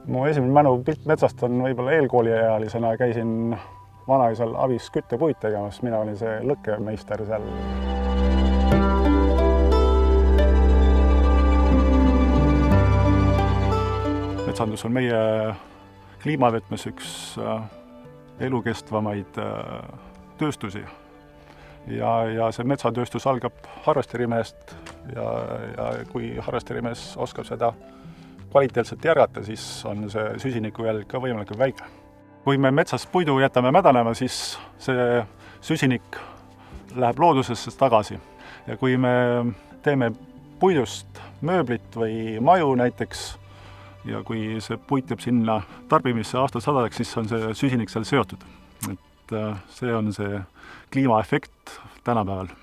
Mu esimene mälupilt metsast on võib-olla eelkooliealisena käisin vanaisal avis küttepuid tegemas, mina olin see lõkkemeister seal. Metsandus on meie kliimavõtmes üks elukestvamaid tööstusi. Ja see metsatööstus algab harrasterimehest ja kui harrasterimees oskab seda kvaliteetselt järgata, siis on see süsinikujälg ka võimalikult väike. Kui me metsas puidu jätame mädanema, siis see süsinik läheb loodusesse tagasi. Ja kui me teeme puidust mööblit või maju näiteks, ja kui see puit jääb sinna tarbimisse aastasadadeks, siis on see süsinik seal seotud. See on see kliimaefekt tänapäeval.